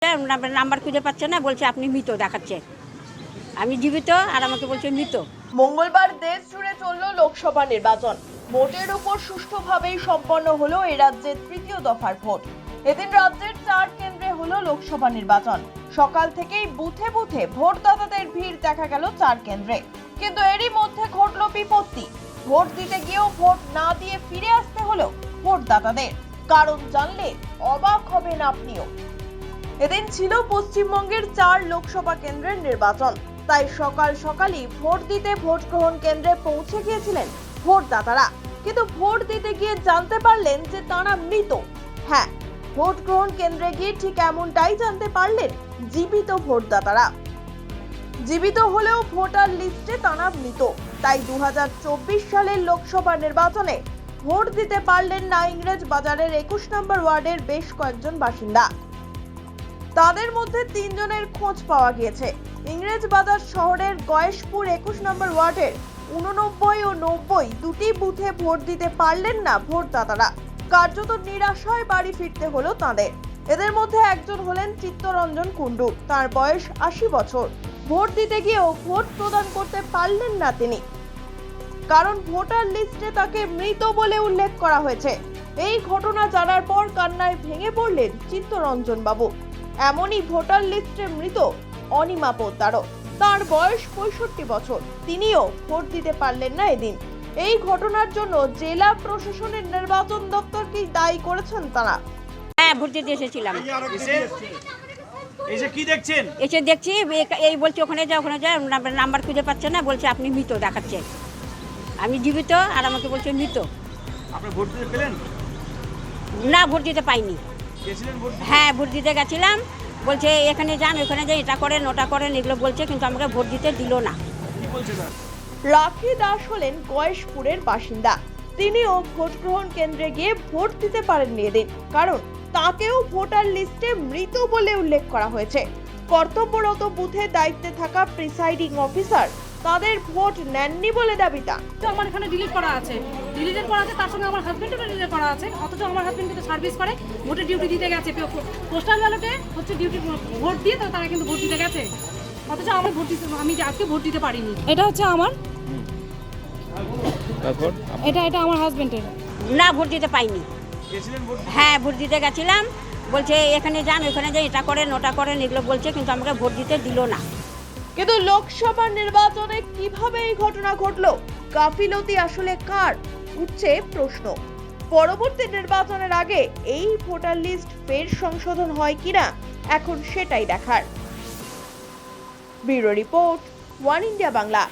Number খুঁজে পাচ্ছে না, বলছে আপনি মৃত দেখাচ্ছে। আমি জীবিত আর আমাকে বলছে মৃত। মঙ্গলবার দেশ জুড়ে চলল লোকসভা নির্বাচন। ভোটের উপর সুষ্ঠুভাবেই সম্পন্ন হলো এই রাজ্যের তৃতীয় দফার ভোট। এদিন রাজ্যের 4 কেন্দ্রে হলো লোকসভা নির্বাচন। সকাল থেকেই বুথে বুথে ভোটদাতাদের ভিড় দেখা গেল 4 কেন্দ্রে। কিন্তু এরই মধ্যে ঘটল বিপত্তি। ভোট দিতে গিয়েও ভোট না দিয়ে ফিরে আসতে হলো ভোটদাতাদের। কারণ জানলে অবাক হবেন আপনিও। এদিন ছিল পশ্চিমবঙ্গের 4 লোকসভা কেন্দ্রের নির্বাচন। তাই সকাল সকালই ভোট দিতে ভোট গ্রহণ কেন্দ্রে পৌঁছে গিয়েছিলেন ভোটদাতারা। কিন্তু ভোট দিতে গিয়ে জানতে পারলেন যে তারা মৃত। হ্যাঁ, ভোট গ্রহণ কেন্দ্রে গিয়ে ঠিক এমনটাই জানতে পারলেন জীবিত ভোটদাতারা। জীবিত হলেও ভোটার লিস্টে তারা মৃত। তাই 2024 সালের লোকসভা নির্বাচনে ভোট দিতে পারলেন না ইংরেজ বাজারের 21 নম্বর ওয়ার্ডের বেশ কয়েকজন বাসিন্দা। তাদের মধ্যে 3 জনের খোঁজ পাওয়া গিয়েছে। ইংরেজ বাজার শহরের গয়েশপুর 21 নম্বর ওয়ার্ডের 89 ও 90 দুটি বুথে ভোট দিতে পারলেন না ভোটদাতারা। কার্যত নিরাশায় বাড়ি ফিরতে হলো তাদের। এদের মধ্যে একজন হলেন চিত্তরঞ্জন কুণ্ডু। তার বয়স 80 বছর। ভোট দিতে গিয়েও ভোট প্রদান করতে পারলেন না তিনি, কারণ ভোটার লিস্টে তাকে মৃত বলে উল্লেখ করা হয়েছে। এই ঘটনা জানার পর কান্নায় ভেঙে পড়লেন চিত্তরঞ্জন বাবু। এমনই ভোটার লিস্টে মৃত অনিমা পোদ্দারও। তার বয়স 65 বছর। তিনিও ভোট দিতে পারলেন না এদিন। এই ঘটনার জন্য জেলা প্রশাসনের নির্বাচন দপ্তরকেই দায়ী করেছেন তারা। হ্যাঁ, ভোট দিতে এসেছিলাম। এসে কি দেখছেন? এসে দেখছি এই বলছে ওখানে যা নাম্বার খুঁজে পাচ্ছে না, বলছে আপনি মৃত দেখাচ্ছে। আমি জীবিত আর আমাকে বলছে মৃত। আপনি ভোট দিতে পেলেন? না, ভোট দিতে পাইনি। গেছিলেন ভোট দিতে? হ্যাঁ, ভোট দিতে গেছিলাম। বলছে এখানে যান, ওখানে যাই, এটা করেন ওটা করেন, এগুলো বলছে, কিন্তু আমাকে ভোট দিতে দিল না। কি বলছে স্যার? রাখি দাস হলেন গয়েশপুরের বাসিন্দা। তিনিও ভোট গ্রহণ কেন্দ্রে গিয়ে ভোট দিতে পারেননি এদিন, কারণ তাকেও ভোটার লিস্টে মৃত বলে উল্লেখ করা হয়েছে। কর্তব্যরত বুথে দায়িত্বে থাকা প্রিসাইডিং অফিসার তাদের ভোট নেননি বলে দাবি তার। তো আমার এখানে ডিলিট করা আছে, তার সঙ্গে আমার হাজবেন্ডেরও ডিলিট করা আছে। অথচ আমার হাজবেন্ড কিন্তু সার্ভিস করে, ভোটের ডিউটি দিতে গেছে। পোস্টাল ব্যালটে হচ্ছে ডিউটি ভোট দিয়ে তারা কিন্তু ভোট দিতে গেছে। অথচ আমি আজকে ভোট দিতে পারিনি। এটা হচ্ছে আমার, এটা আমার হাজবেন্ডের। না, ভোট দিতে পাইনি। গেছিলেন ভোট দিতে? হ্যাঁ, ভোট দিতে গেছিলাম। বলছে এখানে যান, ওখানে যাই, এটা করেন ওটা করেন, এগুলো বলছে, কিন্তু আমাকে ভোট দিতে দিল না। কিন্তু লোকসভা নির্বাচনে কিভাবে এই ঘটনা ঘটলো? গাফিলতি আসলে কার? উঠছে প্রশ্ন। পরবর্তী নির্বাচনের আগে এই ভোটার লিস্ট ফের সংশোধন হয় কিনা এখন সেটাই দেখার। Bureau report, one India Bangla.